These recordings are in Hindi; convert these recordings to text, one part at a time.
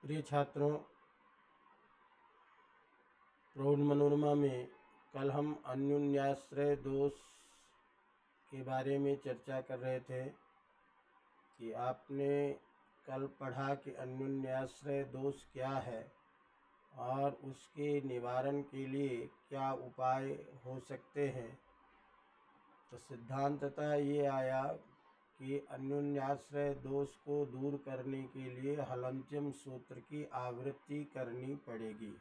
प्रिय छात्रों, प्रौढ़ मनोरमा में कल हम अन्योन्याश्रय दोष के बारे में चर्चा कर रहे थे कि आपने कल पढ़ा कि अन्योन्याश्रय दोष क्या है और उसके निवारण के लिए क्या उपाय हो सकते हैं। तो सिद्धांततः ये आया कि अन्योन्याश्रय दोष को दूर करने के लिए हलन्त्यम सूत्र की आवृत्ति करनी पड़ेगी।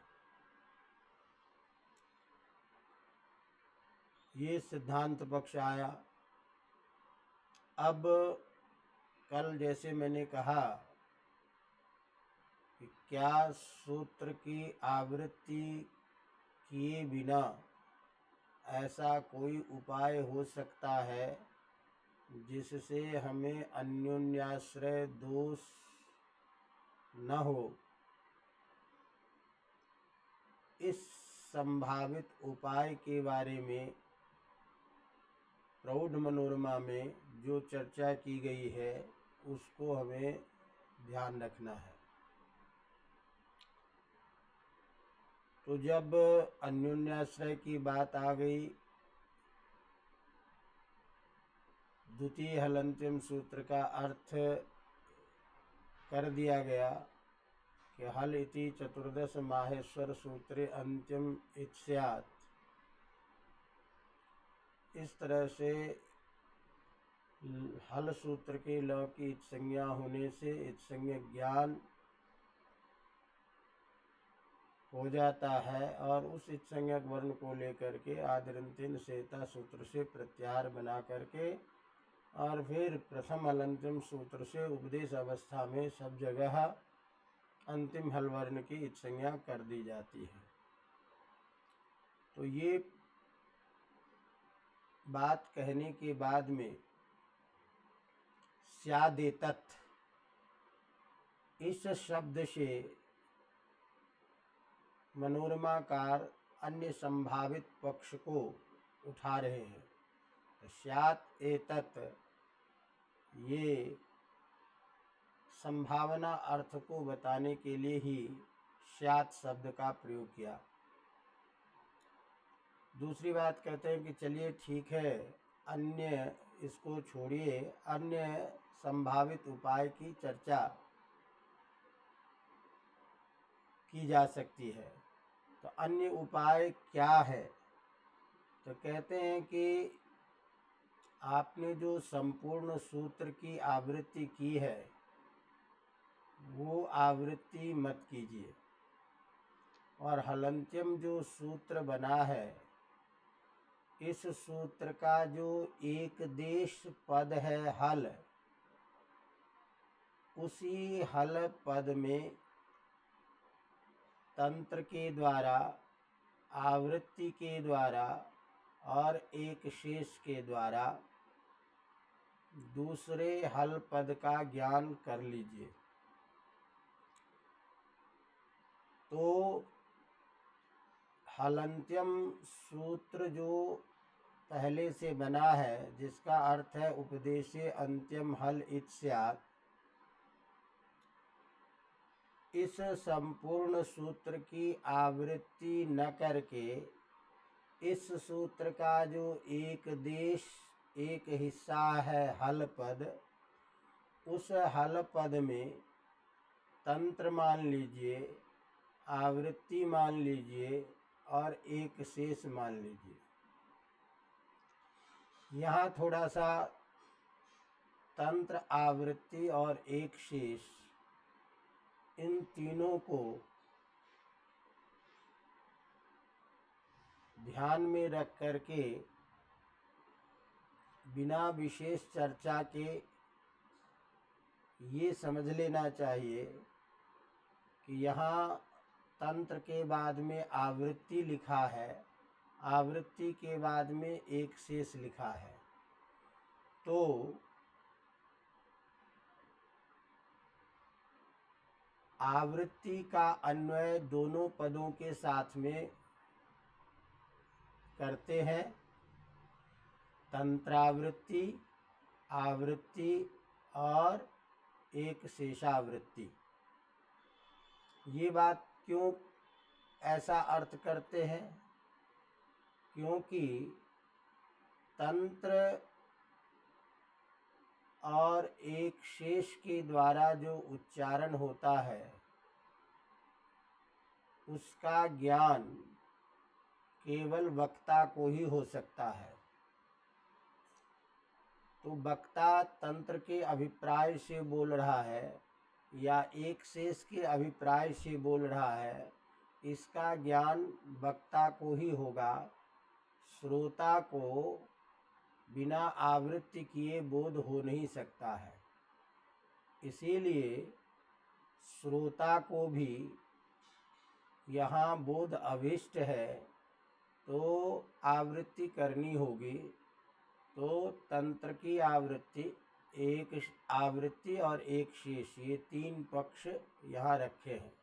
ये सिद्धांत पक्ष आया। अब कल जैसे मैंने कहा कि क्या सूत्र की आवृत्ति किए बिना ऐसा कोई उपाय हो सकता है जिससे हमें अन्योन्याश्रय दोष न हो। इस संभावित उपाय के बारे में प्रौढ़ मनोरमा में जो चर्चा की गई है उसको हमें ध्यान रखना है। तो जब अन्योन्याश्रय की बात आ गई, द्वितीय हलन्त्यम सूत्र का अर्थ कर दिया गया कि हल इति चतुर्दश माहेश्वर सूत्रे अंत्यम इत्स्यात्। इस तरह से हल सूत्र के ल की इत्संज्ञा होने से इत्संज्ञ ज्ञान हो जाता है और उस इत्संज्ञक वर्ण को लेकर के आदिरंत्यन सेता सूत्र से प्रत्याहार बना करके और फिर प्रथम हलन्त्यम सूत्र से उपदेश अवस्था में सब जगह अंतिम हल वर्ण की इत्संज्ञा कर दी जाती है। तो ये बात कहने के बाद में स्यादेतत् इस शब्द से मनोरमाकार अन्य संभावित पक्ष को उठा रहे हैं। स्यात् एतत् ये संभावना अर्थ को बताने के लिए ही स्यात् शब्द का प्रयोग किया। दूसरी बात कहते हैं कि चलिए ठीक है, अन्य इसको छोड़िए, अन्य संभावित उपाय की चर्चा की जा सकती है। तो अन्य उपाय क्या है? तो कहते हैं कि आपने जो संपूर्ण सूत्र की आवृत्ति की है वो आवृत्ति मत कीजिए, और हलन्त्यम जो सूत्र बना है इस सूत्र का जो एक देश पद है हल, उसी हल पद में तंत्र के द्वारा, आवृत्ति के द्वारा और एक शेष के द्वारा दूसरे हल पद का ज्ञान कर लीजिए। तो हलन्त्यम सूत्र जो पहले से बना है जिसका अर्थ है उपदेशे अंत्यम हल इत्स्यात्, इस संपूर्ण सूत्र की आवृत्ति न करके इस सूत्र का जो एक देश, एक हिस्सा है हल पद, उस हल पद में तंत्र मान लीजिए, आवृत्ति मान लीजिए और एक शेष मान लीजिए। यहाँ थोड़ा सा तंत्र, आवृत्ति और एक शेष, इन तीनों को ध्यान में रख करके बिना विशेष चर्चा के ये समझ लेना चाहिए कि यहाँ तंत्र के बाद में आवृत्ति लिखा है, आवृत्ति के बाद में एक शेष लिखा है। तो आवृत्ति का अन्वय दोनों पदों के साथ में करते हैं। तंत्रावृत्ति, आवृत्ति और एक शेषावृत्ति। ये बात क्यों ऐसा अर्थ करते हैं? क्योंकि तंत्र और एक शेष के द्वारा जो उच्चारण होता है उसका ज्ञान केवल वक्ता को ही हो सकता है। तो वक्ता तंत्र के अभिप्राय से बोल रहा है या एक शेष के अभिप्राय से बोल रहा है, इसका ज्ञान वक्ता को ही होगा। श्रोता को बिना आवृत्ति किए बोध हो नहीं सकता है। इसीलिए श्रोता को भी यहाँ बोध अभिष्ट है तो आवृत्ति करनी होगी। तो तंत्र की आवृत्ति, एक आवृत्ति और एक शेष, ये तीन पक्ष यहाँ रखे हैं।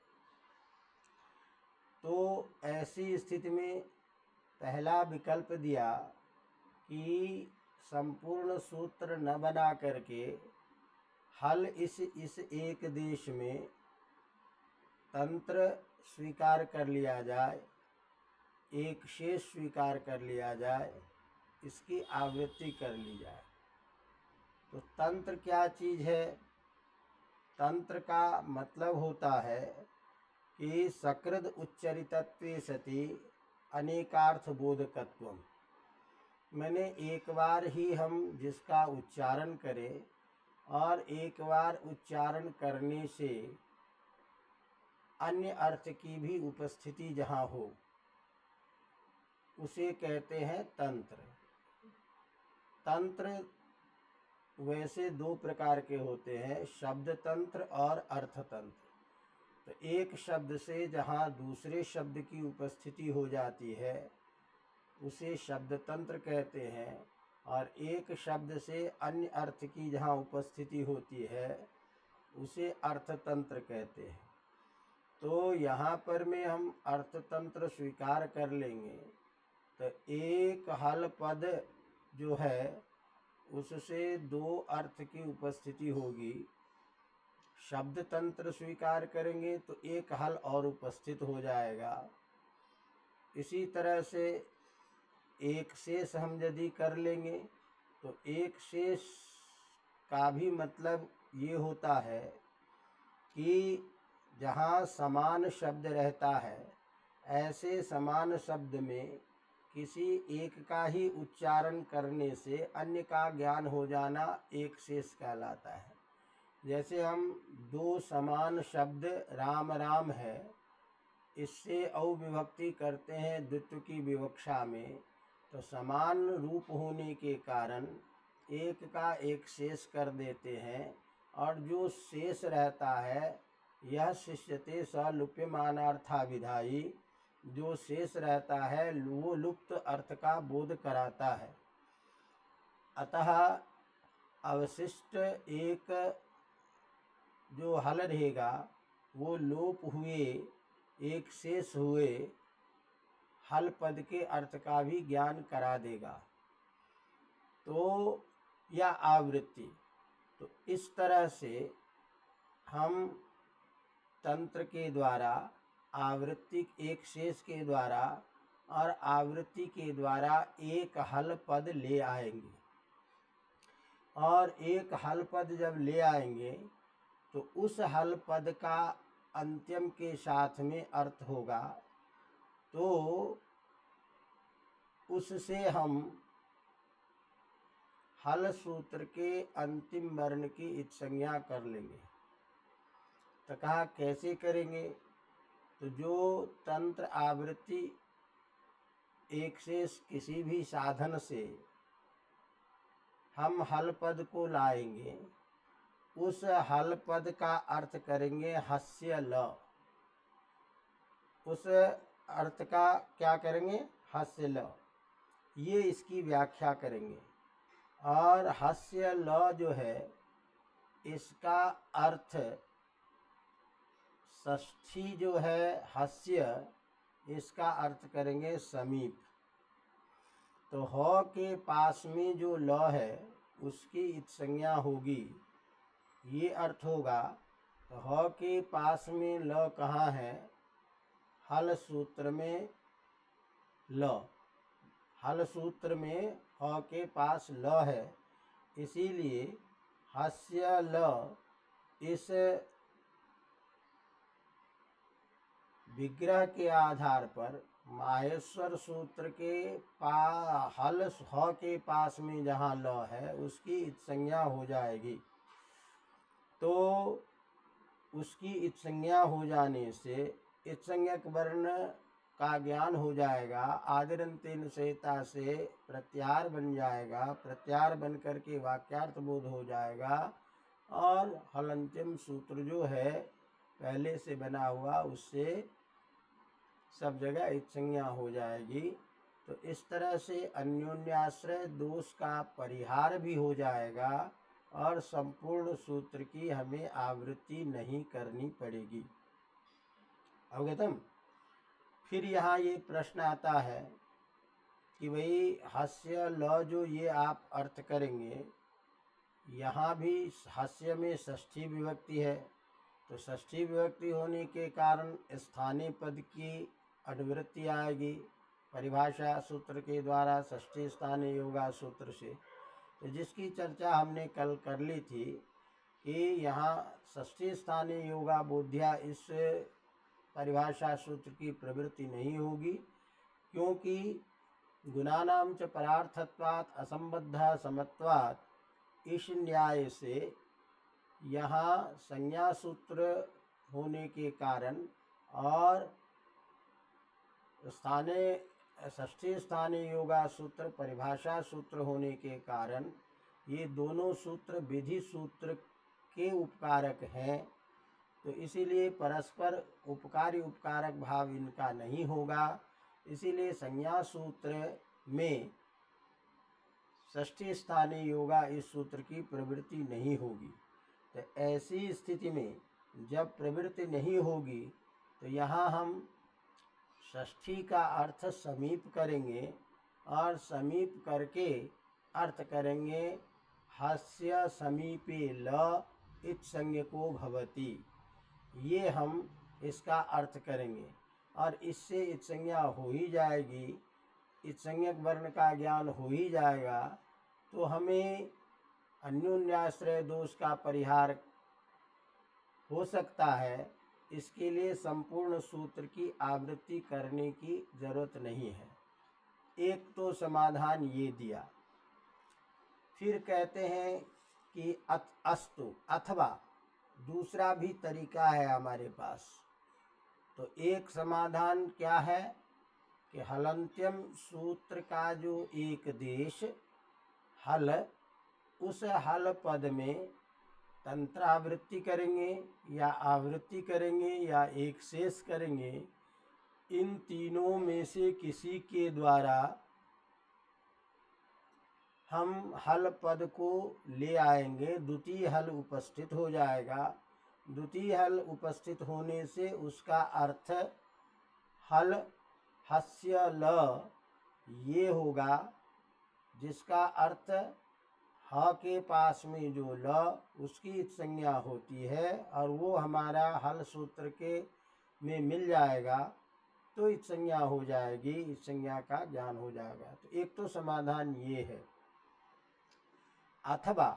तो ऐसी स्थिति में पहला विकल्प दिया कि संपूर्ण सूत्र न बना करके हल इस एक देश में तंत्र स्वीकार कर लिया जाए, एक शेष स्वीकार कर लिया जाए, इसकी आवृत्ति कर ली जाए। तो तंत्र क्या चीज़ है? तंत्र का मतलब होता है कि सकृद उच्चरितत्वे सति अनेकार्थ बोधकत्वम। मैंने एक बार ही हम जिसका उच्चारण करें और एक बार उच्चारण करने से अन्य अर्थ की भी उपस्थिति जहाँ हो, उसे कहते हैं तंत्र। तंत्र वैसे दो प्रकार के होते हैं, शब्द तंत्र और अर्थ तंत्र। तो एक शब्द से जहाँ दूसरे शब्द की उपस्थिति हो जाती है उसे शब्द तंत्र कहते हैं, और एक शब्द से अन्य अर्थ की जहाँ उपस्थिति होती है उसे अर्थतंत्र कहते हैं। तो यहाँ पर में हम अर्थतंत्र स्वीकार कर लेंगे तो एक हल पद जो है उससे दो अर्थ की उपस्थिति होगी। शब्द तंत्र स्वीकार करेंगे तो एक हल और उपस्थित हो जाएगा। इसी तरह से एक शेष हम यदि कर लेंगे तो एक शेष का भी मतलब ये होता है कि जहाँ समान शब्द रहता है, ऐसे समान शब्द में किसी एक का ही उच्चारण करने से अन्य का ज्ञान हो जाना एक शेष कहलाता है। जैसे हम दो समान शब्द राम राम है, इससे अविभक्ति करते हैं द्वित्व की विवक्षा में, तो समान रूप होने के कारण एक का एक शेष कर देते हैं, और जो शेष रहता है यह शिष्यते सलुप्यमानार्थाभिधायी, जो शेष रहता है वो लुप्त अर्थ का बोध कराता है। अतः अवशिष्ट एक जो हल रहेगा वो लोप हुए एक शेष हुए हल पद के अर्थ का भी ज्ञान करा देगा। तो या आवृत्ति, तो इस तरह से हम तंत्र के द्वारा, आवृत्ति एक शेष के द्वारा और आवृत्ति के द्वारा एक हल पद ले आएंगे। और एक हल पद जब ले आएंगे तो उस हल पद का अंत्यम के साथ में अर्थ होगा, तो उससे हम हल सूत्र के अंतिम वर्ण की इत्संज्ञा कर लेंगे। तो कहा कैसे करेंगे? तो जो तंत्र आवृत्ति एक से किसी भी साधन से हम हल पद को लाएंगे, उस हल पद का अर्थ करेंगे हस्य ल। उस अर्थ का क्या करेंगे? हस्य ल, ये इसकी व्याख्या करेंगे। और हस्य ल जो है इसका अर्थ षष्ठी जो है हस्य, इसका अर्थ करेंगे समीप। तो ह के पास में जो ल है उसकी इत्संज्ञा होगी, ये अर्थ होगा। तो ह के पास में ल कहाँ है? हल सूत्र में ल, हल सूत्र में ह के पास ल है, इसीलिए हस्य ल इस विग्रह के आधार पर माहेश्वर सूत्र के हल ह के पास में जहाँ ल है उसकी इत संज्ञा हो जाएगी। तो उसकी इत संज्ञा हो जाने से इत संज्ञक वर्ण का ज्ञान हो जाएगा। आदिरंतेन सहिता से प्रत्याहार बन जाएगा, प्रत्याहार बन करके वाक्यार्थ बोध हो जाएगा और हलंत्यम सूत्र जो है पहले से बना हुआ उससे सब जगह इत संज्ञा हो जाएगी। तो इस तरह से अन्योन्याश्रय दोष का परिहार भी हो जाएगा और संपूर्ण सूत्र की हमें आवृत्ति नहीं करनी पड़ेगी। अवगतम? फिर यहाँ ये प्रश्न आता है कि भाई हास्य ल जो ये आप अर्थ करेंगे, यहाँ भी हास्य में षष्ठी विभक्ति है, तो षष्ठी विभक्ति होने के कारण स्थानीय पद की अनुवृत्ति आएगी परिभाषा सूत्र के द्वारा, षष्ठी स्थानीय योगा सूत्र से। तो जिसकी चर्चा हमने कल कर ली थी कि यहाँ षष्ठी स्थानीय योगा बोध्या इस परिभाषा सूत्र की प्रवृत्ति नहीं होगी, क्योंकि गुणानां च परार्थत्वात् असंबद्ध समत्वात् इस न्याय से यहाँ संज्ञा सूत्र होने के कारण और षष्ठी स्थानीय योगा सूत्र परिभाषा सूत्र होने के कारण ये दोनों सूत्र विधि सूत्र के उपकारक हैं। तो इसीलिए परस्पर उपकारी उपकारक भाव इनका नहीं होगा, इसीलिए संज्ञा सूत्र में षष्ठी स्थानीय योगा इस सूत्र की प्रवृत्ति नहीं होगी। तो ऐसी स्थिति में जब प्रवृत्ति नहीं होगी तो यहाँ हम षष्ठी का अर्थ समीप करेंगे और समीप करके अर्थ करेंगे हास्य समीपे ल इत्संज्ञको भवति। ये हम इसका अर्थ करेंगे और इससे इत्संज्ञा हो ही जाएगी, इत्संज्ञक वर्ण का ज्ञान हो ही जाएगा। तो हमें अन्योन्याश्रय दोष का परिहार हो सकता है, इसके लिए संपूर्ण सूत्र की आवृत्ति करने की जरूरत नहीं है। एक तो समाधान ये दिया। फिर कहते हैं कि अस्तु, अथवा दूसरा भी तरीका है हमारे पास। तो एक समाधान क्या है कि हलंत्यम सूत्र का जो एक देश हल, उस हल पद में तंत्रावृत्ति करेंगे या आवृत्ति करेंगे या एक शेष करेंगे, इन तीनों में से किसी के द्वारा हम हल पद को ले आएंगे, द्वितीय हल उपस्थित हो जाएगा। द्वितीय हल उपस्थित होने से उसका अर्थ हल हस्य ल ये होगा, जिसका अर्थ ह के पास में जो ल उसकी संज्ञा होती है और वो हमारा हल सूत्र के में मिल जाएगा, तो इत संज्ञा हो जाएगी, इस संज्ञा का ज्ञान हो जाएगा। तो एक तो समाधान ये है। अथवा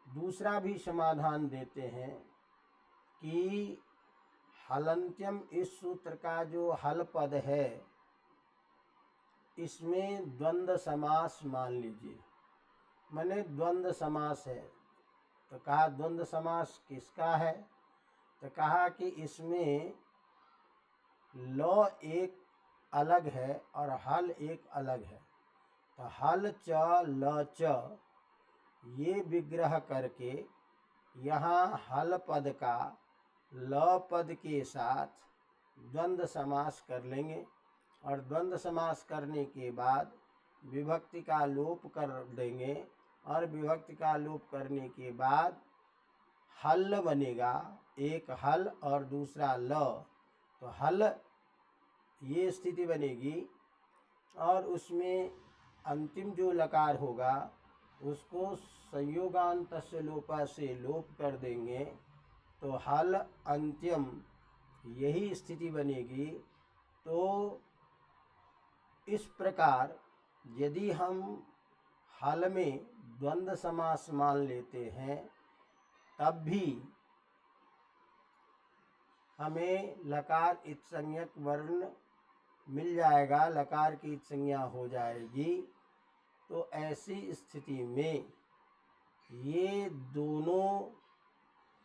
दूसरा भी समाधान देते हैं कि हलंत्यम इस सूत्र का जो हल पद है इसमें द्वंद्व समास मान लीजिए, माने द्वंद्व समास है। तो कहा द्वंद्व समास किसका है? तो कहा कि इसमें ल एक अलग है और हल एक अलग है। तो हल च ल च ये विग्रह करके यहाँ हल पद का ल पद के साथ द्वंद्व समास कर लेंगे और द्वंद्व समास करने के बाद विभक्ति का लोप कर देंगे और विभक्ति का लोप करने के बाद हल बनेगा, एक हल और दूसरा ल। तो हल ये स्थिति बनेगी और उसमें अंतिम जो लकार होगा उसको संयोगांत से लोपा से लोप कर देंगे तो हल अंत्यम यही स्थिति बनेगी। तो इस प्रकार यदि हम हल में द्वंद्व समास मान लेते हैं तब भी हमें लकार इत्संज्ञक वर्ण मिल जाएगा, लकार की संज्ञा हो जाएगी। तो ऐसी स्थिति में ये दोनों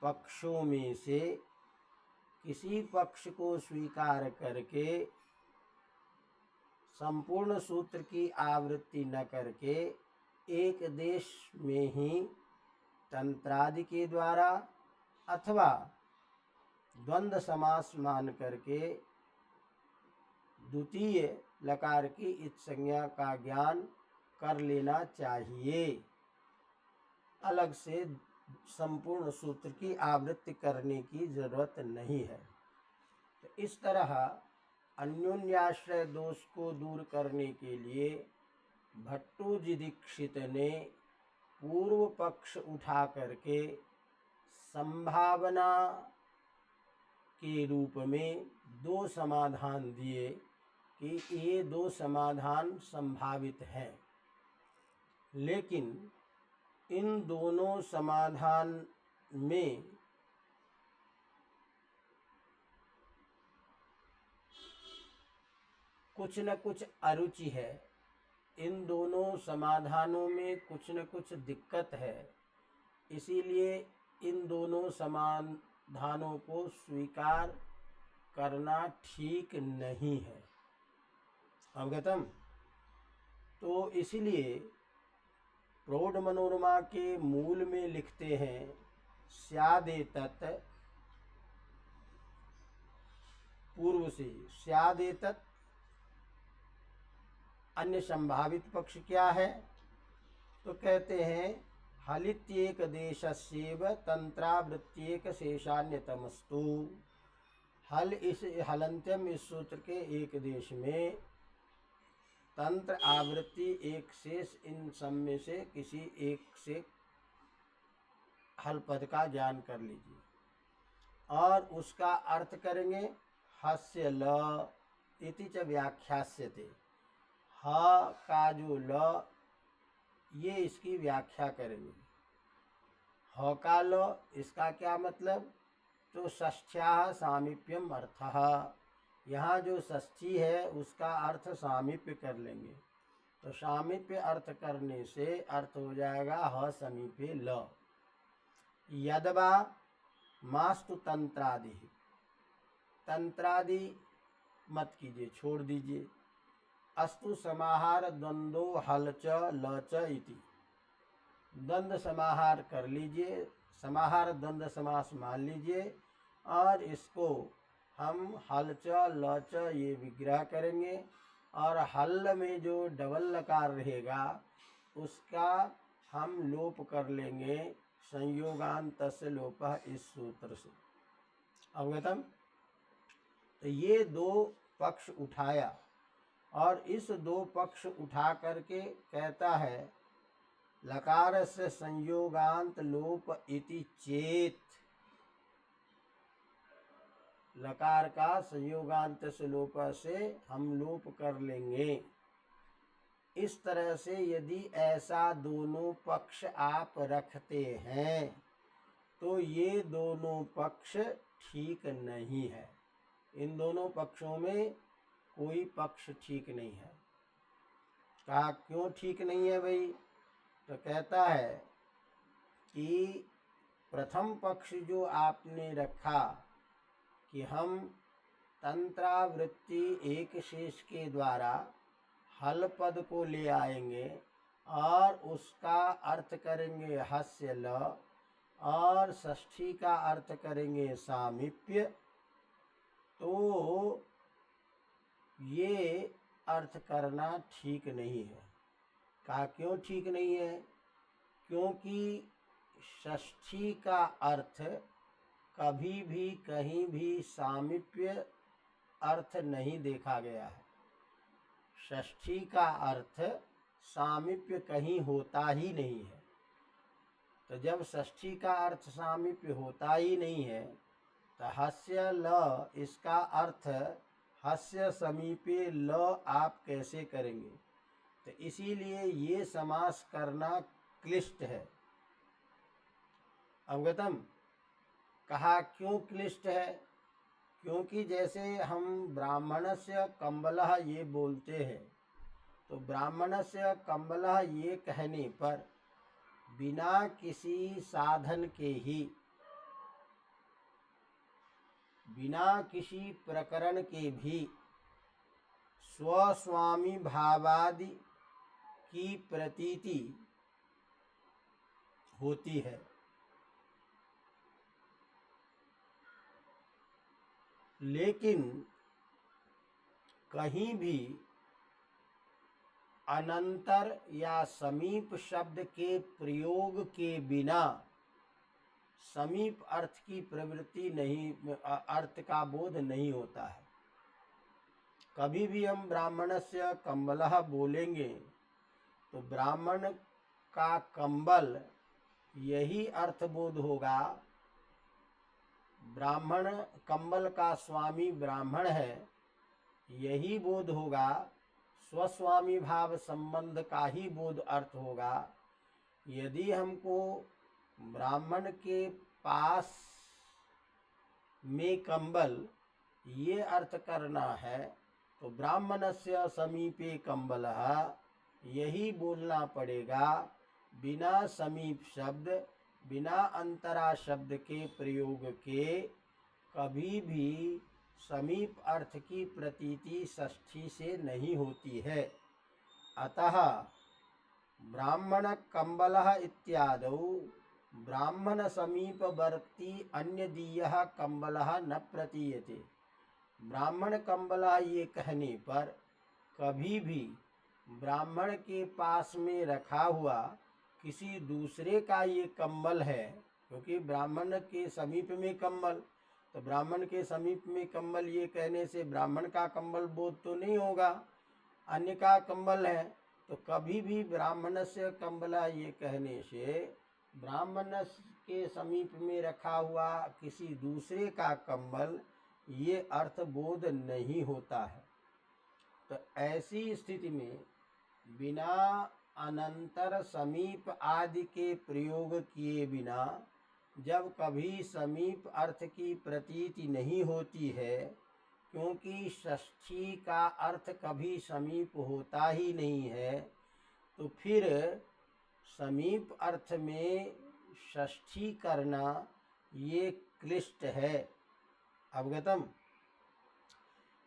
पक्षों में से किसी पक्ष को स्वीकार करके संपूर्ण सूत्र की आवृत्ति न करके एक देश में ही तंत्रादि के द्वारा अथवा द्वंद्व समास मान करके द्वितीय लकार की इस संज्ञा का ज्ञान कर लेना चाहिए। अलग से संपूर्ण सूत्र की आवृत्ति करने की जरूरत नहीं है। तो इस तरह अन्योन्याश्रय दोष को दूर करने के लिए भट्टोजी दीक्षित ने पूर्व पक्ष उठा करके संभावना के रूप में दो समाधान दिए कि ये दो समाधान संभावित हैं, लेकिन इन दोनों समाधान में कुछ न कुछ अरुचि है, इन दोनों समाधानों में कुछ न कुछ दिक्कत है, इसीलिए इन दोनों समाधानों को स्वीकार करना ठीक नहीं है। अवगतम? तो इसलिए प्रौढ़ मनोरमा के मूल में लिखते हैं स्यादेतत्, पूर्व से स्यादेतत् अन्य संभावित पक्ष क्या है? तो कहते हैं हलित्येक देशस्येव तंत्रावृत्त्येक शेषान्यतमस्तु। हल इस हलंत्यम इस सूत्र के एक देश में, तंत्र आवृत्ति एक शेष, इन सब में से किसी एक से हल पद का ज्ञान कर लीजिए और उसका अर्थ करेंगे हस्य ल इति च व्याख्यास्यते। ह का जो ल ये इसकी व्याख्या करेंगे। ह का ल इसका क्या मतलब? तो षष्ठ्याः सामीप्यम अर्थः, यहाँ जो षष्ठी है उसका अर्थ सामीप्य कर लेंगे। तो सामीप्य अर्थ करने से अर्थ हो जाएगा ह समीपे ल। यदवा मास्तु तंत्रादि, तंत्रादि मत कीजिए, छोड़ दीजिए। अस्तु समाहार द्वंद्वो हल च ल च इति, द्वंद्व समाहार कर लीजिए, समाहार द्वंद्व समास मान लीजिए और इसको हम हल च ल च ये विग्रह करेंगे और हल में जो डबल लकार रहेगा उसका हम लोप कर लेंगे संयोगांत से लोप इस सूत्र से। अवगतम? तो ये दो पक्ष उठाया और इस दो पक्ष उठा करके कहता है लकार से संयोगांत लोप इति चेत, लकार का संयोगांत से लोप से हम लोप कर लेंगे। इस तरह से यदि ऐसा दोनों पक्ष आप रखते हैं तो ये दोनों पक्ष ठीक नहीं है। इन दोनों पक्षों में कोई पक्ष ठीक नहीं है। कहा क्यों ठीक नहीं है भाई? तो कहता है कि प्रथम पक्ष जो आपने रखा कि हम तंत्रावृत्ति एक शेष के द्वारा हल पद को ले आएंगे और उसका अर्थ करेंगे हस्य ल और षष्ठी का अर्थ करेंगे सामीप्य, तो ये अर्थ करना ठीक नहीं है। कहा क्यों ठीक नहीं है? क्योंकि षष्ठी का अर्थ कभी भी कहीं भी सामीप्य अर्थ नहीं देखा गया है। षष्ठी का अर्थ सामीप्य कहीं होता ही नहीं है। तो जब षष्ठी का अर्थ सामीप्य होता ही नहीं है तो हस्य ल इसका अर्थ हस्य समीपे ल आप कैसे करेंगे? तो इसीलिए ये समास करना क्लिष्ट है। अवगतम? कहा क्यों क्लिष्ट है? क्योंकि जैसे हम ब्राह्मणस्य कम्बलः ये बोलते हैं, तो ब्राह्मणस्य कम्बलः ये कहने पर बिना किसी साधन के ही, बिना किसी प्रकरण के भी स्वस्वामी भावादि की प्रतीति होती है। लेकिन कहीं भी अनंतर या समीप शब्द के प्रयोग के बिना समीप अर्थ की प्रवृत्ति नहीं, अर्थ का बोध नहीं होता है। कभी भी हम ब्राह्मणस्य कम्बलः बोलेंगे तो ब्राह्मण का कंबल यही अर्थ बोध होगा। ब्राह्मण कंबल का स्वामी ब्राह्मण है, यही बोध होगा। स्वस्वामी भाव संबंध का ही बोध अर्थ होगा। यदि हमको ब्राह्मण के पास में कंबल ये अर्थ करना है तो ब्राह्मणस्य समीपे कंबलः यही बोलना पड़ेगा, बिना समीप शब्द, बिना अंतरा शब्द के प्रयोग के कभी भी समीप अर्थ की प्रतीति षष्ठी से नहीं होती है। अतः ब्राह्मण कंबलः इत्यादौ ब्राह्मण समीपवर्ती अन्यदीयः कंबलः न प्रतीयते। ब्राह्मण कंबलः ये कहने पर कभी भी ब्राह्मण के पास में रखा हुआ किसी दूसरे का ये कंबल है, क्योंकि ब्राह्मण के समीप में कंबल, तो ब्राह्मण के समीप में कंबल ये कहने से ब्राह्मण का कंबल बोध तो नहीं होगा, अन्य का कंबल है। तो कभी भी ब्राह्मण से कंबला ये कहने से ब्राह्मण के समीप में रखा हुआ किसी दूसरे का कंबल ये अर्थ बोध नहीं होता है। तो ऐसी स्थिति में बिना अनंतर समीप आदि के प्रयोग किए बिना जब कभी समीप अर्थ की प्रतीति नहीं होती है, क्योंकि षष्ठी का अर्थ कभी समीप होता ही नहीं है, तो फिर समीप अर्थ में षष्ठी करना ये क्लिष्ट है। अवगतम?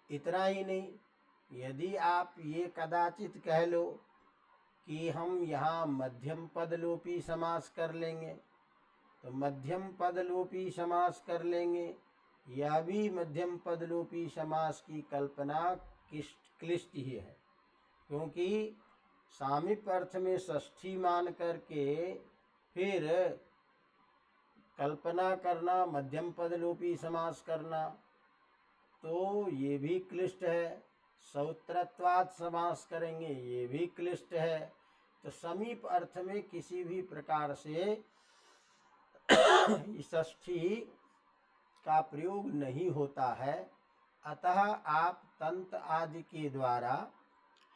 इतना ही नहीं, यदि आप ये कदाचित कह लो कि हम यहाँ मध्यम पदलोपी समास कर लेंगे, तो मध्यम पदलोपी समास कर लेंगे, यह भी मध्यम पदलोपी समास की कल्पना क्लिष्ट ही है। क्योंकि सामीप अर्थ में षष्ठी मान करके फिर कल्पना करना मध्यम पदलोपी समास करना तो ये भी क्लिष्ट है। सौत्रत्वात् समास करेंगे, ये भी क्लिष्ट है। तो समीप अर्थ में किसी भी प्रकार से षष्ठी का प्रयोग नहीं होता है। अतः आप तंत आदि के द्वारा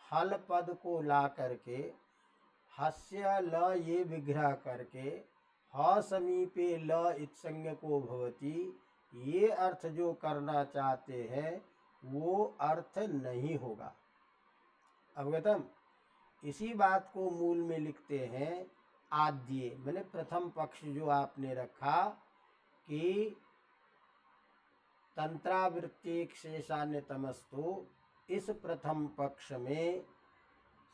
हल पद को ला करके हस्य ल ये विग्रह करके ह समीपे ल इत्संज्ञको भवति ये अर्थ जो करना चाहते हैं वो अर्थ नहीं होगा। अवगतम? इसी बात को मूल में लिखते हैं आद्य, मैंने प्रथम पक्ष जो आपने रखा कि तंत्रावृत्तिक शेषान्यतमस्तु, इस प्रथम पक्ष में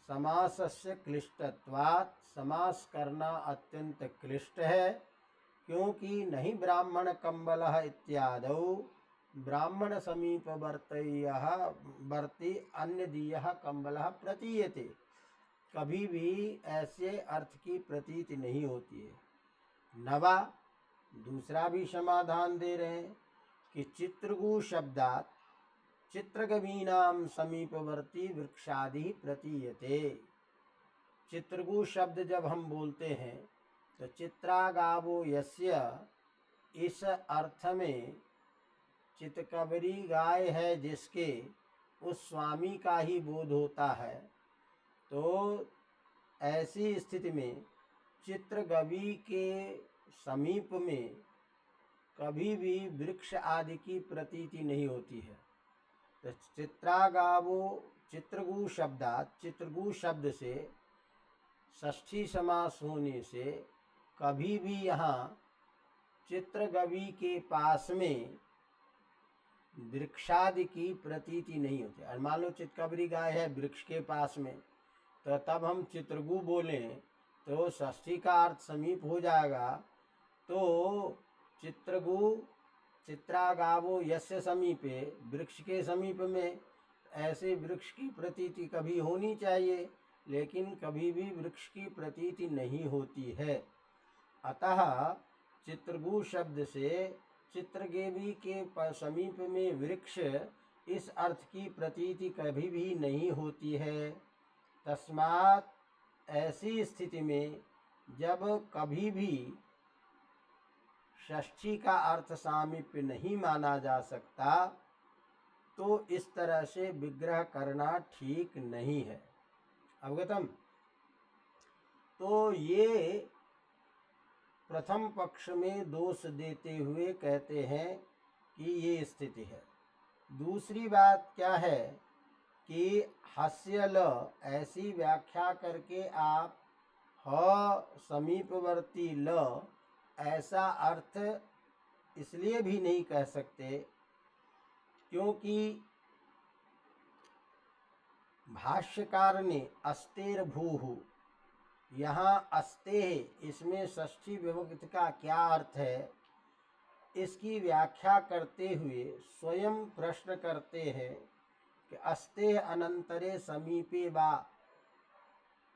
समासस्य क्लिष्टत्वात् समास करना अत्यंत क्लिष्ट है। क्योंकि नहीं ब्राह्मण कंबलः इत्यादौ ब्राह्मण समीप वर्ती अन्यदीयः कंबलः प्रतीयते, कभी भी ऐसे अर्थ की प्रतीति नहीं होती है। नवा दूसरा भी समाधान दे रहे हैं कि चित्रगु शब्दात् चित्रगवीनां समीपवर्ती वृक्षादि प्रतीयते। चित्रगु शब्द जब हम बोलते हैं तो चित्रागावो यस्य, इस अर्थ में चितकबरी गाय है जिसके, उस स्वामी का ही बोध होता है। तो ऐसी स्थिति में चित्रगवी के समीप में कभी भी वृक्ष आदि की प्रतीति नहीं होती है। तो चित्रागावो चित्रगु शब्दात, चित्रगु शब्द से षष्ठी समास होने से कभी भी यहाँ चित्रगवी के पास में वृक्षादि की प्रतीति नहीं होती। और मान लो चितकबरी गाय है वृक्ष के पास में, तो तब हम चित्रगु बोलें तो षष्ठी का अर्थ समीप हो जाएगा। तो चित्रगु चित्रागावो यस्य समीपे, वृक्ष के समीप में, ऐसे वृक्ष की प्रतीति कभी होनी चाहिए, लेकिन कभी भी वृक्ष की प्रतीति नहीं होती है। अतः चित्रगु शब्द से चित्रगेवी के समीप में वृक्ष, इस अर्थ की प्रतीति कभी भी नहीं होती है। तस्मात् ऐसी स्थिति में जब कभी भी षष्ठी का अर्थ सामीप्य नहीं माना जा सकता, तो इस तरह से विग्रह करना ठीक नहीं है। अवगतम। तो ये प्रथम पक्ष में दोष देते हुए कहते हैं कि ये स्थिति है। दूसरी बात क्या है कि हास्य ल, ऐसी व्याख्या करके आप ह समीपवर्ती ल, ऐसा अर्थ इसलिए भी नहीं कह सकते क्योंकि भाष्यकार ने अस्तेर भूहु, यहाँ अस्तेह, इसमें षष्ठी विभक्ति का क्या अर्थ है, इसकी व्याख्या करते हुए स्वयं प्रश्न करते हैं कि अस्तेह अनंतरे समीपे वा,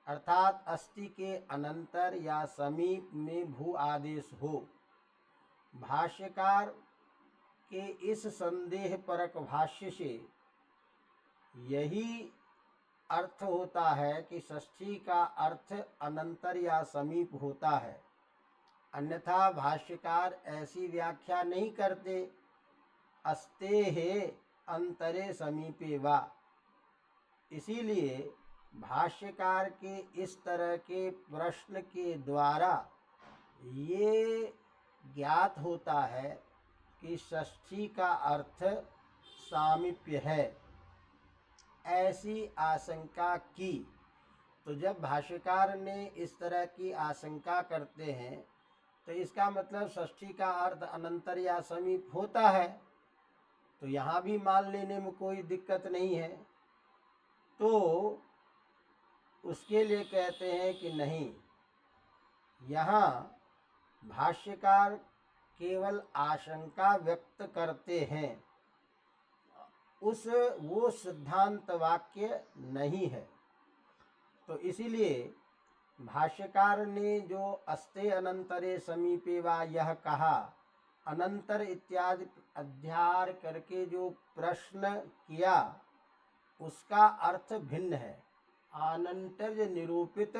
अर्थात अस्ति के अनंतर या समीप में भू आदेश हो। भाष्यकार के इस संदेह परक भाष्य से यही अर्थ होता है कि षष्ठी का अर्थ अनंतर या समीप होता है, अन्यथा भाष्यकार ऐसी व्याख्या नहीं करते अस्तेः अंतरे समीपे वा। इसीलिए भाष्यकार के इस तरह के प्रश्न के द्वारा ये ज्ञात होता है कि षष्ठी का अर्थ सामीप्य है, ऐसी आशंका की। तो जब भाष्यकार ने इस तरह की आशंका करते हैं तो इसका मतलब षष्ठी का अर्थ अनंतर या समीप होता है, तो यहाँ भी मान लेने में कोई दिक्कत नहीं है। तो उसके लिए कहते हैं कि नहीं, यहाँ भाष्यकार केवल आशंका व्यक्त करते हैं, वो सिद्धांत वाक्य नहीं है। तो इसीलिए भाष्यकार ने जो अस्ते अनंतरे समीपे वा यह कहा, अनंतर इत्यादि अध्यार करके जो प्रश्न किया उसका अर्थ भिन्न है। अनंतर निरूपित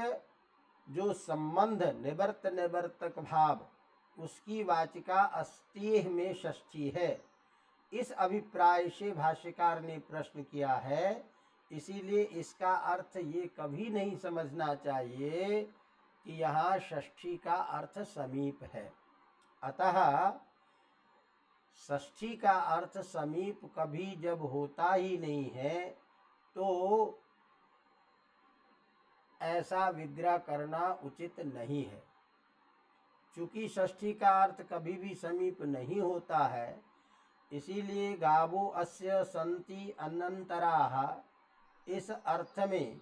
जो संबंध निवर्तक भाव, उसकी वाचिका अस्तेह में षष्ठी है। इस अभिप्राय से भाष्यकार ने प्रश्न किया है। इसीलिए इसका अर्थ ये कभी नहीं समझना चाहिए कि यहाँ षष्ठी का अर्थ समीप है। अतः षष्ठी का अर्थ समीप कभी जब होता ही नहीं है तो ऐसा विग्रह करना उचित नहीं है। चूँकि षष्ठी का अर्थ कभी भी समीप नहीं होता है, इसीलिए गावो अस्य सन्ति अनंतराः, इस अर्थ में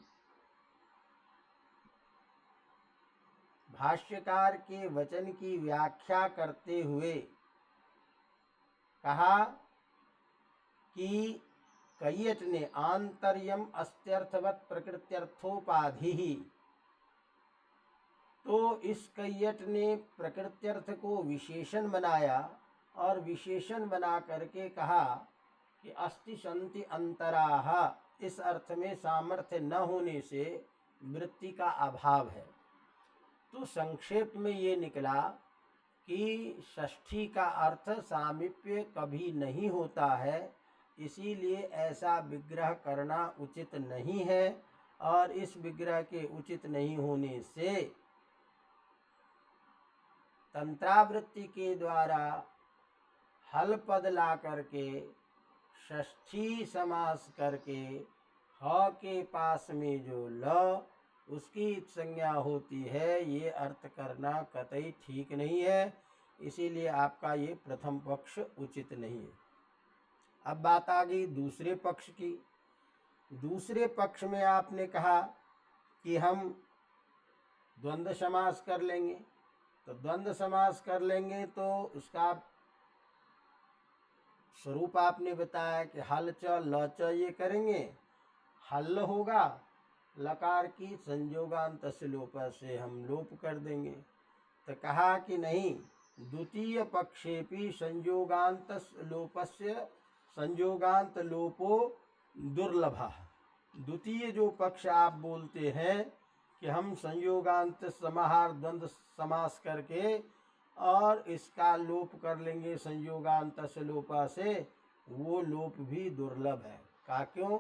भाष्यकार के वचन की व्याख्या करते हुए कहा कि कैयट ने आंतर्यम अस्त्यर्थवत प्रकृत्यर्थोपाधि, तो इस कैयट ने प्रकृत्यर्थ को विशेषण बनाया और विशेषण बना करके कहा कि अस्ति सन्ति अंतराः, इस अर्थ में सामर्थ्य न होने से वृत्ति का अभाव है। तो संक्षेप में ये निकला कि षष्ठी का अर्थ सामीप्य कभी नहीं होता है, इसीलिए ऐसा विग्रह करना उचित नहीं है, और इस विग्रह के उचित नहीं होने से तंत्रावृत्ति के द्वारा हल पद ला करके षष्ठी समास करके ह के पास में जो ल उसकी संज्ञा होती है, ये अर्थ करना कतई ठीक नहीं है। इसीलिए आपका ये प्रथम पक्ष उचित नहीं है। अब बात आ गई दूसरे पक्ष की। दूसरे पक्ष में आपने कहा कि हम द्वंद्व समास कर लेंगे। तो द्वंद्व समास कर लेंगे तो उसका स्वरूप आपने बताया कि हल च ल च ये करेंगे, हल होगा, लकार की संयोगांत लोप से हम लोप कर देंगे। तो कहा कि नहीं, द्वितीय पक्षेपि संयोगांत लोपस्य संयोगांत लोपो दुर्लभ। द्वितीय जो पक्ष आप बोलते हैं कि हम संयोगांत समाहार द्वंद्व समास करके और इसका लोप कर लेंगे संयोगांत लोप से, वो लोप भी दुर्लभ है। का क्यों?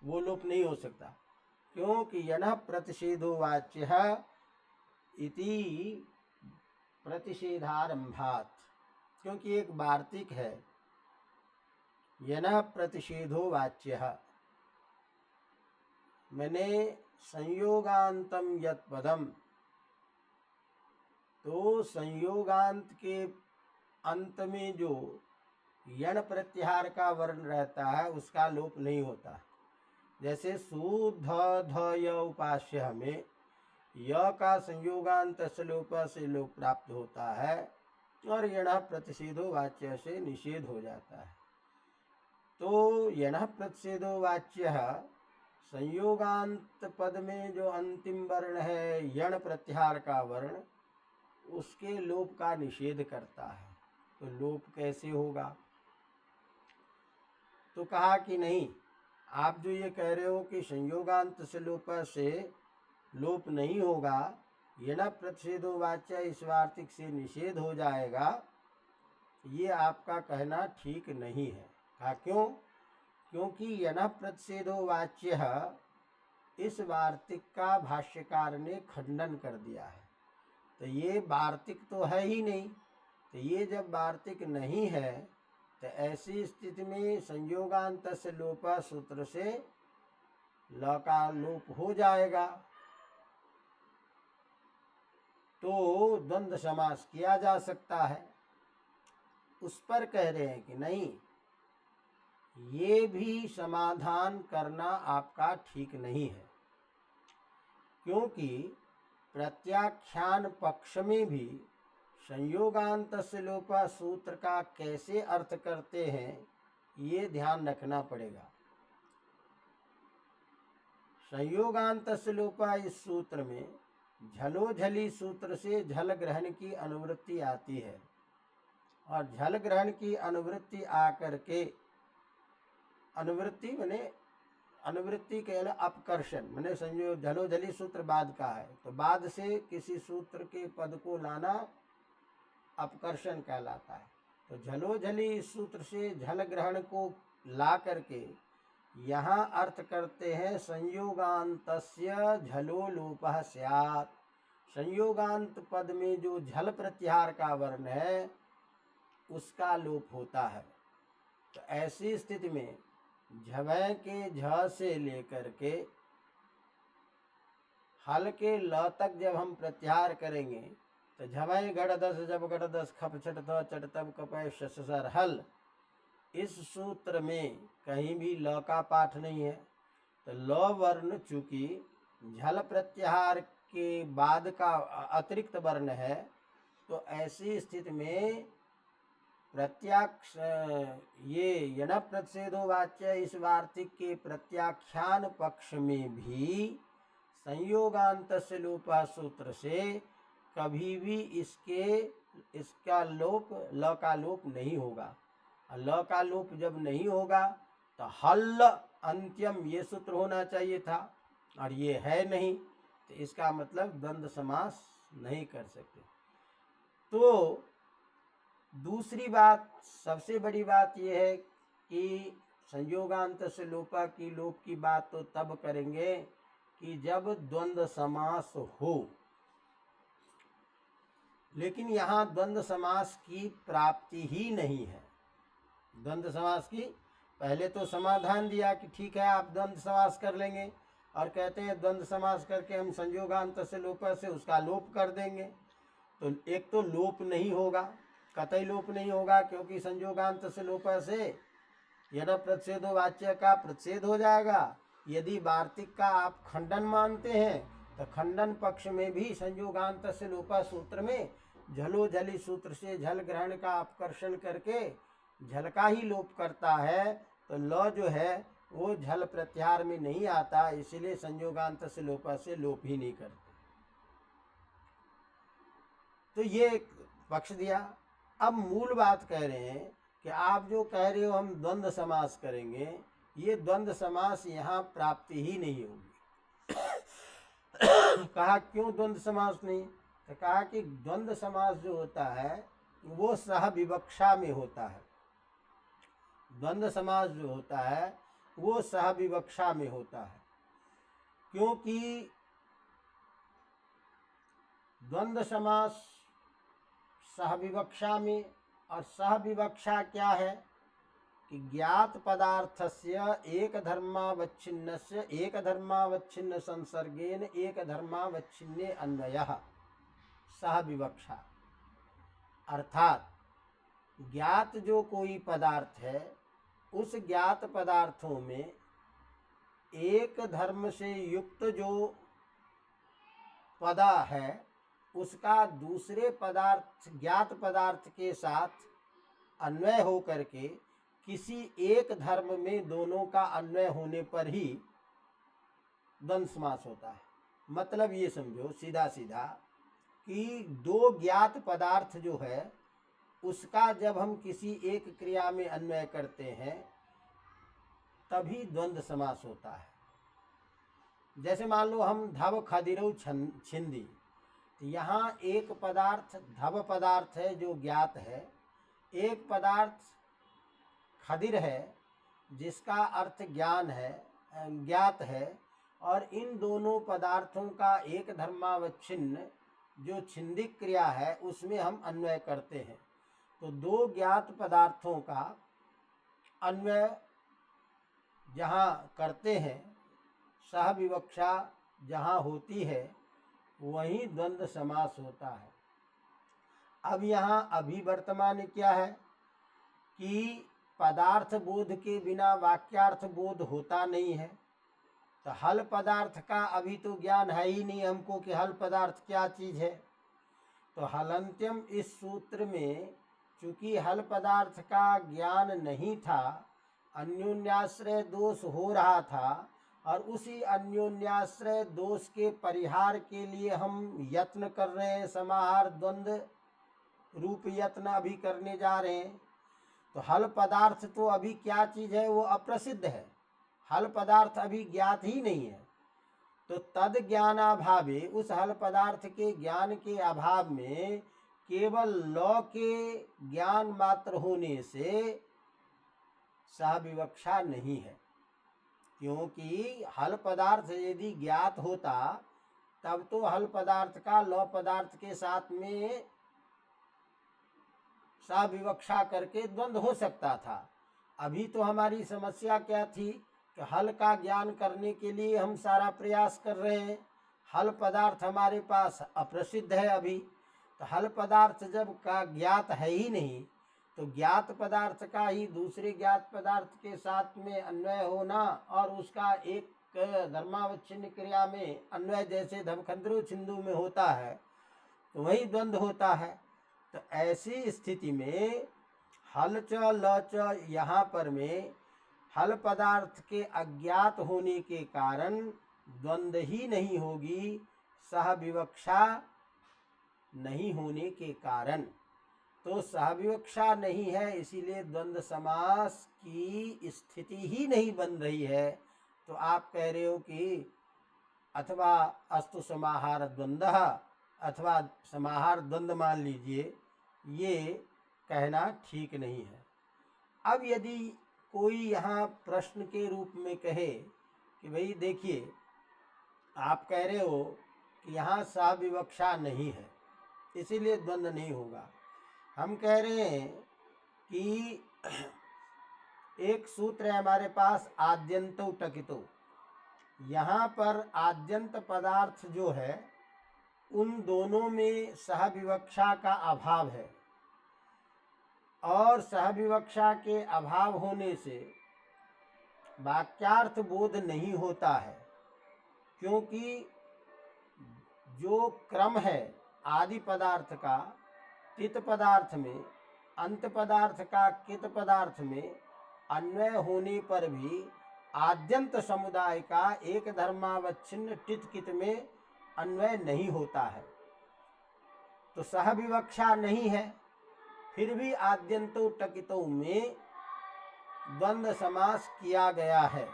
वो लोप नहीं हो सकता, क्योंकि यनः प्रतिषेधो वाच्यः इति प्रतिषेधारंभात्, क्योंकि एक वार्तिक है यनः प्रतिषेधो वाच्यः, मैंने संयोगांतम यत् पदम, तो संयोगांत के अंत में जो यण प्रत्याहार का वर्ण रहता है उसका लोप नहीं होता। जैसे सु ध ध य उपास्य में य का संयोगांत लोप से लोप प्राप्त होता है और यण प्रतिषेधो वाच्य से निषेध हो जाता है। तो यण प्रतिषेधो वाच्य संयोगांत पद में जो अंतिम वर्ण है यण प्रत्याहार का वर्ण, उसके लोप का निषेध करता है। तो लोप कैसे होगा? तो कहा कि नहीं, आप जो ये कह रहे हो कि संयोगांत से लोप से लोप नहीं होगा, यण प्रतिषेधो वाच्य इस वार्तिक से निषेध हो जाएगा, ये आपका कहना ठीक नहीं है। कहा क्यों? क्योंकि यण प्रतिषेधो वाच्य इस वार्तिक का भाष्यकार ने खंडन कर दिया है। तो ये वार्तिक तो है ही नहीं। तो ये जब वार्तिक नहीं है तो ऐसी स्थिति में संयोगांत से लोप सूत्र से ल का लोप हो जाएगा, तो द्वंद्व समास किया जा सकता है। उस पर कह रहे हैं कि नहीं, ये भी समाधान करना आपका ठीक नहीं है, क्योंकि प्रत्याख्यान पक्ष में भी संयोगांत से लोप सूत्र का कैसे अर्थ करते हैं ये ध्यान रखना पड़ेगा। संयोगांत से लोप इस सूत्र में झलोझली सूत्र से झल ग्रहण की अनुवृत्ति आती है, और झल ग्रहण की अनुवृत्ति आकर के, अनुवृत्ति माने अनुवृत्ति के अपकर्षण, माने संयोग झलोझली सूत्र बाद का है, तो बाद से किसी सूत्र के पद को लाना अपकर्षण कहलाता है। तो झलोझली इस सूत्र से झल ग्रहण को ला करके यहाँ अर्थ करते हैं संयोगांतस्य झलो लोपः स्यात्। संयोगांत पद में जो झल प्रत्याहार का वर्ण है उसका लोप होता है। तो ऐसी स्थिति में झवै के झ से लेकर के हल के ल तक जब हम प्रत्याहार करेंगे तो झवै गढ़ दस जब गढ़ दस खप छट थ चट तब कपय शस सर हल, इस सूत्र में कहीं भी ल का पाठ नहीं है। तो ल वर्ण चूंकि झल प्रत्याहार के बाद का अतिरिक्त वर्ण है, तो ऐसी स्थिति में ये यण प्रतिषेधो वाच्य इस वार्तिक के प्रत्याख्यान पक्ष में भी संयोगांत से लोप सूत्र से कभी भी इसका लोप ल का लोप नहीं होगा। ल का लोप जब नहीं होगा तो हल अंत्यम ये सूत्र होना चाहिए था, और ये है नहीं। तो इसका मतलब द्वंद्व समास नहीं कर सकते। तो दूसरी बात, सबसे बड़ी बात यह है कि संयोगांत से लोपा की लोप की बात तो तब करेंगे कि जब द्वंद्व समास हो। लेकिन यहाँ द्वंद्व समास की प्राप्ति ही नहीं है। द्वंद्व समास की पहले तो समाधान दिया कि ठीक है आप द्वंद्व समास कर लेंगे, और कहते हैं द्वंद्व समास करके हम संयोगांत से लोपा से उसका लोप कर देंगे। तो एक तो लोप नहीं होगा, कतई लोप नहीं होगा, क्योंकि संयोगांत से लोपा से यदा प्रतिषेधो वाच्य का प्रतिषेध हो जाएगा। यदि वार्तिक का आप खंडन मानते हैं तो खंडन पक्ष में भी संयोगांत से लोपा सूत्र में झलो झली सूत्र से झल ग्रहण का अपकर्षण करके झल का ही लोप करता है, तो ल जो है वो झल प्रत्याहार में नहीं आता, इसलिए संयोगांत से लोपा से लोप ही नहीं करते। तो ये एक पक्ष दिया। अब मूल बात कह रहे हैं कि आप जो कह रहे हो हम द्वंद्व समास करेंगे, ये द्वंद्व समास यहाँ प्राप्ति ही नहीं होगी। कहा क्यों द्वंद्व समास नहीं? तो कहा कि द्वंद्व समास जो होता है वो सह विवक्षा में होता है। द्वंद्व समास जो होता है वो सह विवक्षा में होता है, क्योंकि द्वंद्व समास सह विवक्षा में, और सह विवक्षा क्या है कि ज्ञात पदार्थस्य एक धर्मावच्छिन्नस्य एक धर्मावच्छिन्न संसर्गेन एक धर्मावच्छिन्ने अन्वयः सह विवक्षा। अर्थात ज्ञात जो कोई पदार्थ है उस ज्ञात पदार्थों में एक धर्म से युक्त जो पदा है उसका दूसरे पदार्थ ज्ञात पदार्थ के साथ अन्वय हो करके किसी एक धर्म में दोनों का अन्वय होने पर ही द्वंद्व समास होता है। मतलब ये समझो सीधा सीधा कि दो ज्ञात पदार्थ जो है उसका जब हम किसी एक क्रिया में अन्वय करते हैं तभी द्वंद्व समास होता है। जैसे मान लो हम धव खदिरौ छिंदी, तो यहाँ एक पदार्थ धव पदार्थ है जो ज्ञात है, एक पदार्थ खदिर है जिसका अर्थ ज्ञान है ज्ञात है, और इन दोनों पदार्थों का एक धर्मावच्छिन्न जो छिंदिक क्रिया है उसमें हम अन्वय करते हैं। तो दो ज्ञात पदार्थों का अन्वय जहाँ करते हैं, सह विवक्षा जहाँ होती है, वहीं द्वंद्व समास होता है। अब यहाँ अभी वर्तमान क्या है कि पदार्थ बोध के बिना वाक्यार्थ बोध होता नहीं है। तो हल पदार्थ का अभी तो ज्ञान है ही नहीं हमको कि हल पदार्थ क्या चीज़ है। तो हलंत्यम इस सूत्र में चूंकि हल पदार्थ का ज्ञान नहीं था, अन्योन्याश्रय दोष हो रहा था, और उसी अन्योन्याश्रय दोष के परिहार के लिए हम यत्न कर रहे हैं, समाहार द्वंद्व रूप यत्न अभी करने जा रहे हैं। तो हल पदार्थ तो अभी क्या चीज़ है वो अप्रसिद्ध है, हल पदार्थ अभी ज्ञात ही नहीं है। तो तद ज्ञानाभावे उस हल पदार्थ के ज्ञान के अभाव में केवल लौ के ज्ञान मात्र होने से सह विवक्षा नहीं है, क्योंकि हल पदार्थ यदि ज्ञात होता तब तो हल पदार्थ का लौ पदार्थ के साथ में सह विवक्षा करके द्वंद्व हो सकता था। अभी तो हमारी समस्या क्या थी कि हल का ज्ञान करने के लिए हम सारा प्रयास कर रहे हैं, हल पदार्थ हमारे पास अप्रसिद्ध है अभी। तो हल पदार्थ जब का ज्ञात है ही नहीं, तो ज्ञात पदार्थ का ही दूसरे ज्ञात पदार्थ के साथ में अन्वय होना और उसका एक धर्मावच्छिन्न क्रिया में अन्वय जैसे धवखंद्रो छिंदू में होता है, तो वही द्वंद्व होता है। तो ऐसी स्थिति में हल च ल च यहाँ पर में हल पदार्थ के अज्ञात होने के कारण द्वंद्व ही नहीं होगी, सह विवक्षा नहीं होने के कारण। तो सह विवक्षा नहीं है, इसीलिए द्वंद्व समास की स्थिति ही नहीं बन रही है। तो आप कह रहे हो कि अथवा अस्तु समाहार द्वंद्वः अथवा समाहार द्वंद्व मान लीजिए, ये कहना ठीक नहीं है। अब यदि कोई यहाँ प्रश्न के रूप में कहे कि भाई देखिए, आप कह रहे हो कि यहाँ सहविवक्षा नहीं है, इसीलिए द्वंद्व नहीं होगा। हम कह रहे हैं कि एक सूत्र है हमारे पास, आद्यंतो टकितो। यहाँ पर आद्यंत पदार्थ जो है उन दोनों में सहविवक्षा का अभाव है, और सहविवक्षा के अभाव होने से वाक्यार्थ बोध नहीं होता है, क्योंकि जो क्रम है आदि पदार्थ का तित पदार्थ में, अंत पदार्थ का कित पदार्थ में अन्वय होने पर भी आद्यंत समुदाय का एक धर्मावच्छिन्न टित कित में अन्वय नहीं होता है। तो सहविवक्षा नहीं है, फिर भी आद्यंतो टकितो में द्वंद्व समास किया गया है।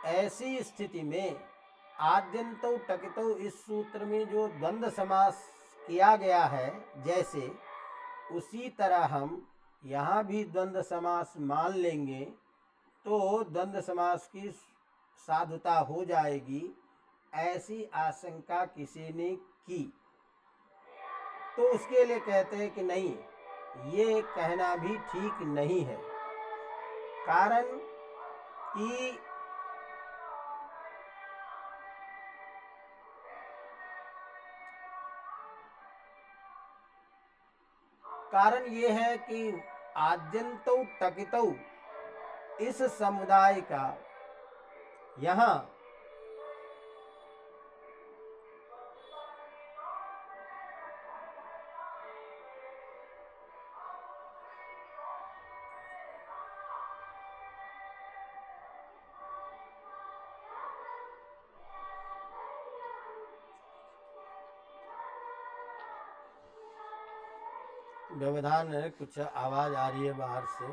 ऐसी स्थिति में आद्यंतो टकितो इस सूत्र में जो द्वंद्व समास किया गया है, जैसे उसी तरह हम यहाँ भी द्वंद्व समास मान लेंगे तो द्वंद्व समास की साधुता हो जाएगी, ऐसी आशंका किसी ने की तो उसके लिए कहते हैं कि नहीं, ये कहना भी ठीक नहीं है। कारण ये है कि आद्यंतो टकितो इस समुदाय का यहाँ व्यवधान है, कुछ आवाज आ रही है बाहर से।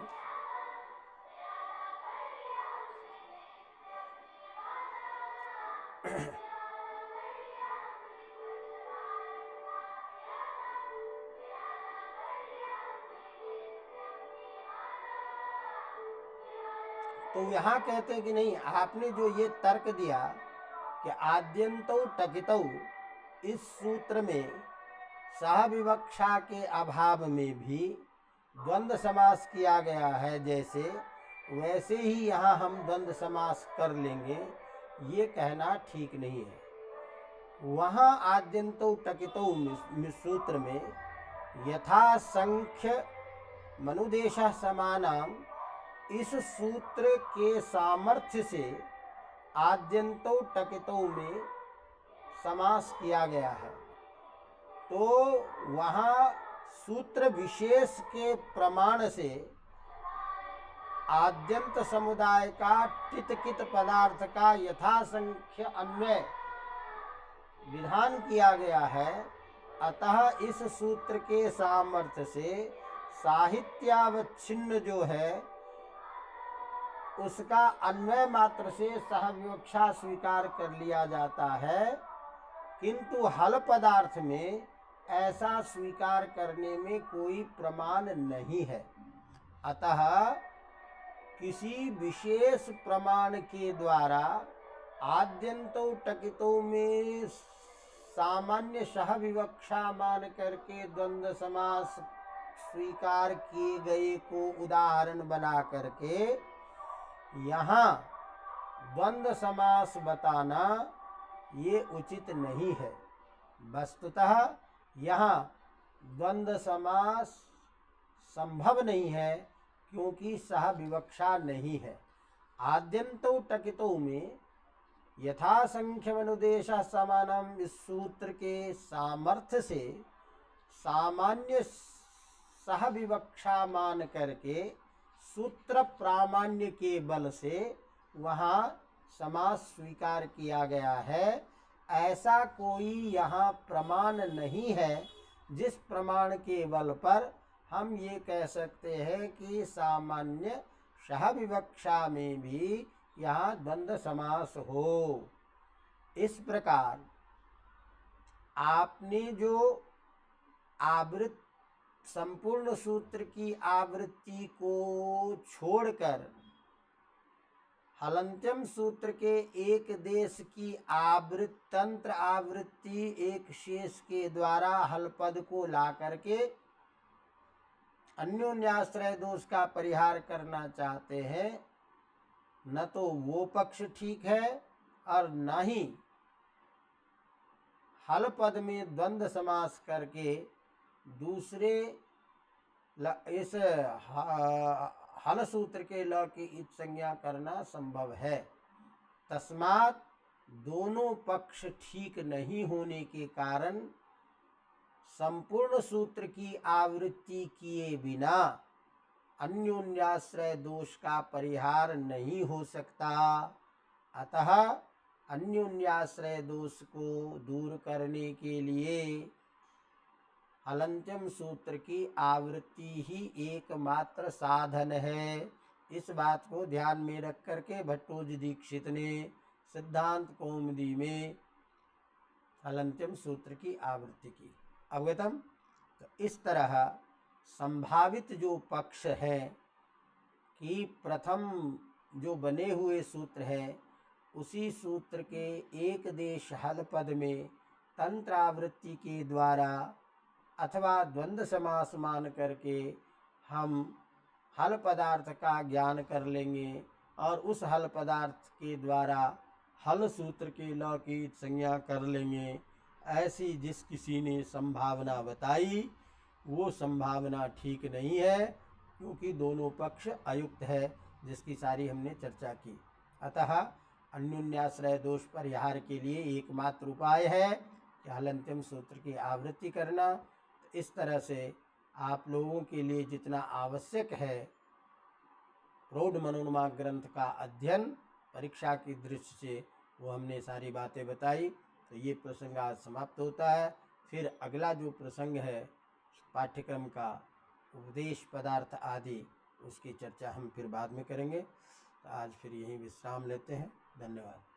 तो यहाँ कहते हैं कि नहीं, आपने जो ये तर्क दिया कि आद्यंतो टकितो इस सूत्र में सहविवक्षा के अभाव में भी द्वंद्व समास किया गया है, जैसे वैसे ही यहाँ हम द्वंद्व समास कर लेंगे, ये कहना ठीक नहीं है। वहाँ आद्यंतो टकितो सूत्र में यथा संख्य मनुदेश समानाम इस सूत्र के सामर्थ्य से आद्यंतो टकितो में समास किया गया है। तो वहाँ सूत्र विशेष के प्रमाण से आद्यंत समुदाय का टित कित पदार्थ का यथासंख्य अन्वय विधान किया गया है। अतः इस सूत्र के सामर्थ्य से साहित्यावच्छिन्न जो है उसका अन्वय मात्र से सहविवक्षा स्वीकार कर लिया जाता है, किंतु हल पदार्थ में ऐसा स्वीकार करने में कोई प्रमाण नहीं है। अतः किसी विशेष प्रमाण के द्वारा आद्यंतो टकितो में सामान्य सहविवक्षा मान करके द्वंद्व समास स्वीकार किए गए को उदाहरण बना करके यहाँ द्वंद्व समास बताना ये उचित नहीं है। वस्तुतः यहाँ द्वंद्व समास संभव नहीं है, क्योंकि सहविवक्षा नहीं है। आद्यंतो टकितो में यथासंख्यमनुदेश समानम इस सूत्र के सामर्थ्य से सामान्य सहविवक्षा मान करके सूत्र प्रामाण्य के बल से वहाँ समास स्वीकार किया गया है। ऐसा कोई यहाँ प्रमाण नहीं है जिस प्रमाण के बल पर हम ये कह सकते हैं कि सामान्य सहविवक्षा में भी यहाँ द्वंद्व समास हो। इस प्रकार आपने जो आवृत्ति संपूर्ण सूत्र की आवृत्ति को छोड़कर हलंत्यम सूत्र के एक देश की तंत्र आवृत्ति एक शेष के द्वारा हल पद को ला करके अन्योन्याश्रय दोष का परिहार करना चाहते हैं, न तो वो पक्ष ठीक है और न ही हल पद में द्वंद्व समास करके दूसरे इस हल सूत्र के ल की इत संज्ञा करना संभव है। तस्मात् दोनों पक्ष ठीक नहीं होने के कारण संपूर्ण सूत्र की आवृत्ति किए बिना अन्योन्याश्रय दोष का परिहार नहीं हो सकता। अतः अन्योन्याश्रय दोष को दूर करने के लिए हलंत्यम सूत्र की आवृत्ति ही एकमात्र साधन है। इस बात को ध्यान में रख करके भट्टोजी दीक्षित ने सिद्धांत कौमुदी में हलंत्यम सूत्र की आवृत्ति की। अवगतम? तो इस तरह संभावित जो पक्ष है कि प्रथम जो बने हुए सूत्र है उसी सूत्र के एक देश हल पद में तंत्र आवृत्ति के द्वारा अथवा द्वंद्व समास मान करके हम हल पदार्थ का ज्ञान कर लेंगे और उस हल पदार्थ के द्वारा हल सूत्र के ल की संज्ञा कर लेंगे। ऐसी जिस किसी ने संभावना बताई वो संभावना ठीक नहीं है, क्योंकि दोनों पक्ष अयुक्त है, जिसकी सारी हमने चर्चा की। अतः अन्योन्याश्रय दोष परिहार के लिए एकमात्र उपाय है कि हलंत्यम सूत्र की आवृत्ति करना। इस तरह से आप लोगों के लिए जितना आवश्यक है प्रौढ़ मनोन्माद ग्रंथ का अध्ययन परीक्षा की दृष्टि से वो हमने सारी बातें बताई। तो ये प्रसंग आज समाप्त होता है। फिर अगला जो प्रसंग है पाठ्यक्रम का उपदेश पदार्थ आदि, उसकी चर्चा हम फिर बाद में करेंगे। तो आज फिर यहीं विश्राम लेते हैं। धन्यवाद।